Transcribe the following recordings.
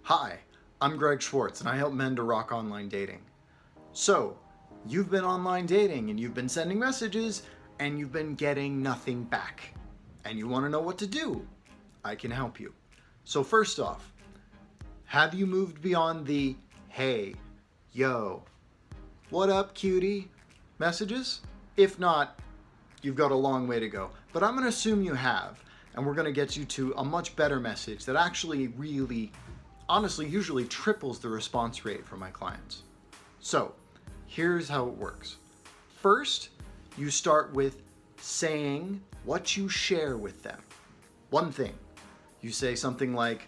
Hi, I'm Greg Schwartz and I help men to rock online dating. So, you've been online dating and you've been sending messages and you've been getting nothing back. And you want to know what to do? I can help you. So first off, have you moved beyond the hey, yo, what up cutie messages? If not, you've got a long way to go. But I'm going to assume you have, and we're going to get you to a much better message that actually really, honestly, usually triples the response rate for my clients. So here's how it works. First, you start with saying what you share with them. One thing. You say something like,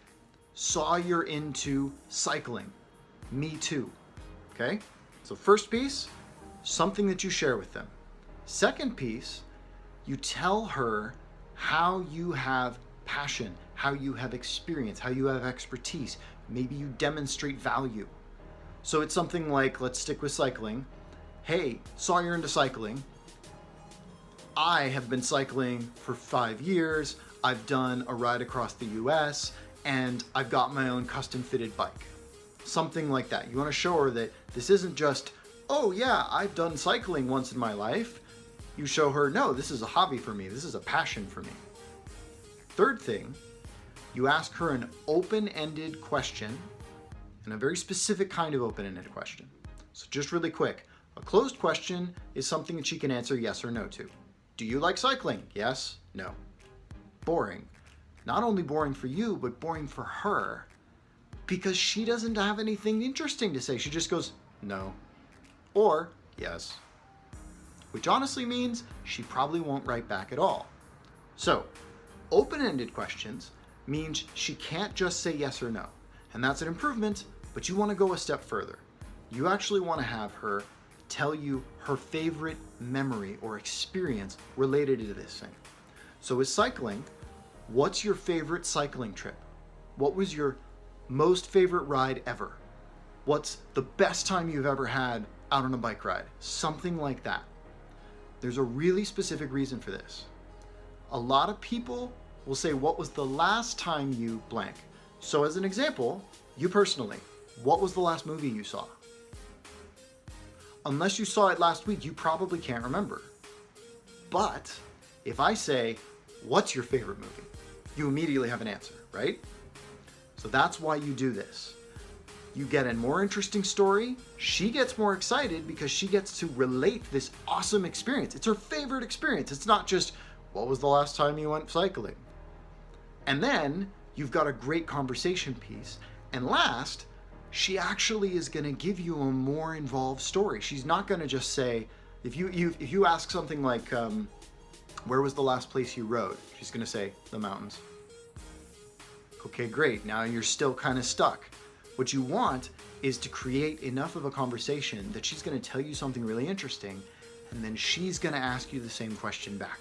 saw you're into cycling. Me too. Okay? So first piece, something that you share with them. Second piece, you tell her how you have passion, how you have experience, how you have expertise. Maybe you demonstrate value. So it's something like, let's stick with cycling. Hey, saw you're into cycling. I have been cycling for 5 years. I've done a ride across the US and I've got my own custom fitted bike. Something like that. You want to show her that this isn't just, oh yeah, I've done cycling once in my life. You show her, no, this is a hobby for me. This is a passion for me. Third thing, you ask her an open-ended question, and a very specific kind of open-ended question. So just really quick, a closed question is something that she can answer yes or no to. Do you like cycling? Yes, no. Boring. Not only boring for you, but boring for her, because she doesn't have anything interesting to say. She just goes, no, or yes, which honestly means she probably won't write back at all. So, open-ended questions means she can't just say yes or no, and that's an improvement, but you want to go a step further. You actually want to have her tell you her favorite memory or experience related to this thing. So with cycling, what's your favorite cycling trip? What was your most favorite ride ever? What's the best time you've ever had out on a bike ride? Something like that. There's a really specific reason for this. A lot of people will say, what was the last time you blank? So as an example, you personally, what was the last movie you saw? Unless you saw it last week, you probably can't remember. But if I say, what's your favorite movie? You immediately have an answer, right? So that's why you do this. You get a more interesting story. She gets more excited because she gets to relate this awesome experience. It's her favorite experience. It's not just, what was the last time you went cycling? And then you've got a great conversation piece. And last, she actually is going to give you a more involved story. She's not going to just say, if you ask something like, where was the last place you rode? She's going to say, the mountains. Okay, great. Now you're still kind of stuck. What you want is to create enough of a conversation that she's going to tell you something really interesting, and then she's going to ask you the same question back.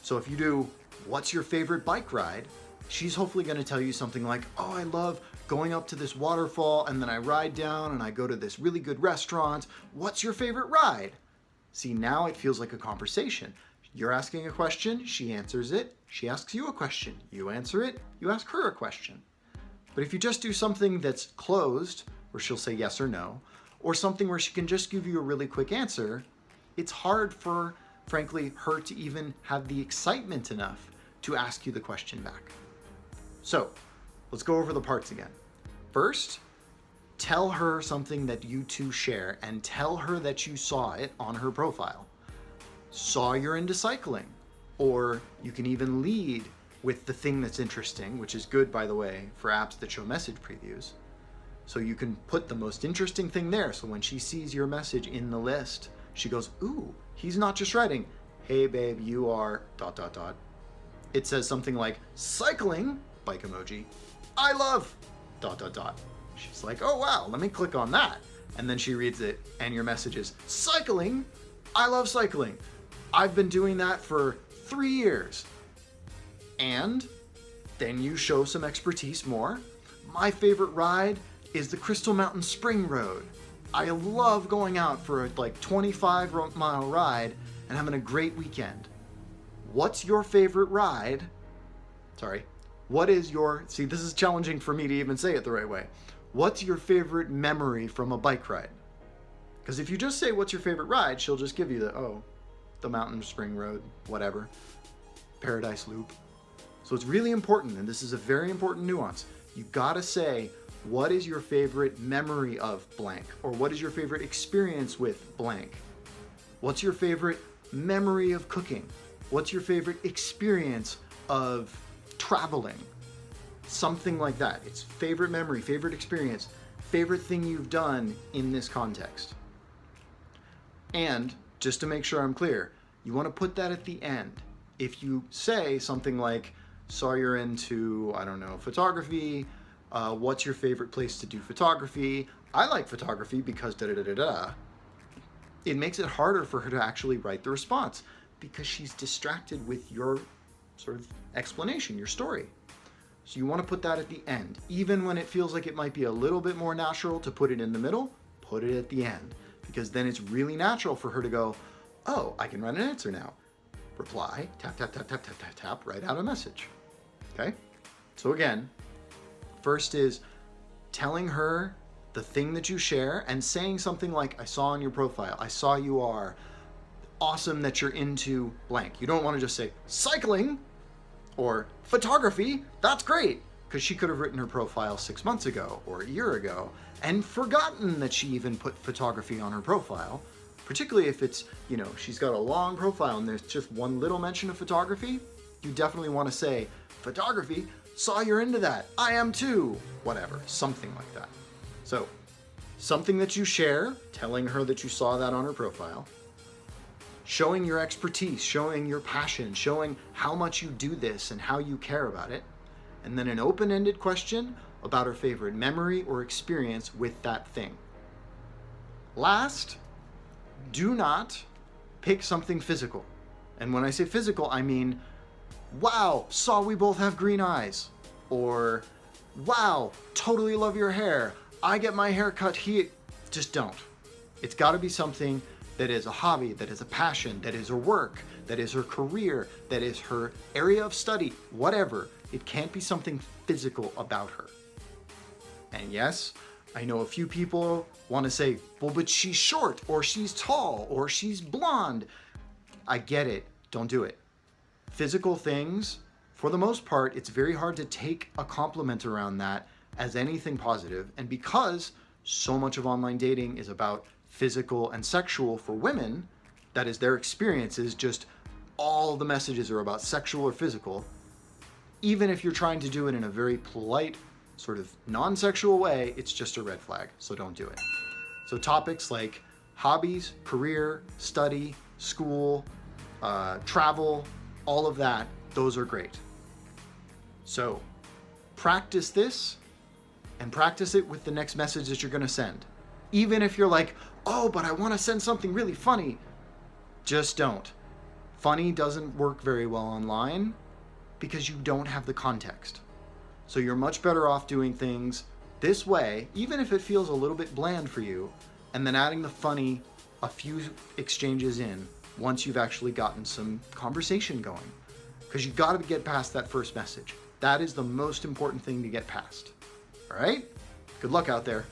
So if you do, what's your favorite bike ride? She's hopefully going to tell you something like, oh, I love going up to this waterfall and then I ride down and I go to this really good restaurant. What's your favorite ride? See, now it feels like a conversation. You're asking a question, she answers it. She asks you a question, you answer it, you ask her a question. But if you just do something that's closed, where she'll say yes or no, or something where she can just give you a really quick answer, it's hard for, frankly, her to even have the excitement enough to ask you the question back. So, let's go over the parts again. First, tell her something that you two share and tell her that you saw it on her profile. Saw you're into cycling. Or you can even lead with the thing that's interesting, which is good, by the way, for apps that show message previews. So you can put the most interesting thing there. So when she sees your message in the list, she goes, ooh, he's not just writing, hey babe, you are ... It says something like, cycling, bike emoji, I love ... She's like, oh wow, let me click on that. And then she reads it and your message is, cycling, I love cycling. I've been doing that for 3 years. And then you show some expertise more. My favorite ride is the Crystal Mountain Spring Road. I love going out for a 25-mile ride and having a great weekend. What's your favorite ride? Sorry. What is your, see, this is challenging for me to even say it the right way. What's your favorite memory from a bike ride? Because if you just say, what's your favorite ride? She'll just give you the Mountain Spring Road, whatever, Paradise Loop. So it's really important, and this is a very important nuance. You gotta say, what is your favorite memory of blank? Or what is your favorite experience with blank? What's your favorite memory of cooking? What's your favorite experience of traveling? Something like that. It's favorite memory, favorite experience, favorite thing you've done in this context. And just to make sure I'm clear, you want to put that at the end. If you say something like, saw you're into, I don't know, photography, what's your favorite place to do photography? I like photography because da-da-da-da-da. It makes it harder for her to actually write the response because she's distracted with your sort of explanation, your story. So you want to put that at the end. Even when it feels like it might be a little bit more natural to put it in the middle, put it at the end. Because then it's really natural for her to go, oh, I can write an answer now. Reply, tap, tap, tap, tap, tap, tap, tap, write out a message. Okay? So again, first is telling her the thing that you share and saying something like, I saw on your profile, I saw you are awesome that you're into blank. You don't want to just say cycling or photography, that's great. Because she could have written her profile 6 months ago or a year ago and forgotten that she even put photography on her profile. Particularly if it's, she's got a long profile and there's just one little mention of photography, you definitely want to say, photography, saw you're into that, I am too, whatever, something like that. So, something that you share, telling her that you saw that on her profile, showing your expertise, showing your passion, showing how much you do this and how you care about it, and then an open-ended question about her favorite memory or experience with that thing. Last, do not pick something physical. And when I say physical, I mean, wow, saw we both have green eyes. Or, wow, totally love your hair. I get my hair cut here. Just don't. It's got to be something that is a hobby, that is a passion, that is her work, that is her career, that is her area of study, whatever. It can't be something physical about her. And yes, I know a few people want to say, well, but she's short, or she's tall, or she's blonde. I get it. Don't do it. Physical things, for the most part, it's very hard to take a compliment around that as anything positive. And because so much of online dating is about physical and sexual for women, that is their experiences, just all the messages are about sexual or physical. Even if you're trying to do it in a very polite, sort of non-sexual way, it's just a red flag, so don't do it. So topics like hobbies, career, study, school, travel, all of that, those are great. So practice this and practice it with the next message that you're gonna send. Even if you're like, oh, but I wanna send something really funny, just don't. Funny doesn't work very well online because you don't have the context. So you're much better off doing things this way, even if it feels a little bit bland for you, and then adding the funny a few exchanges in once you've actually gotten some conversation going. Because you've got to get past that first message. That is the most important thing to get past. All right? Good luck out there.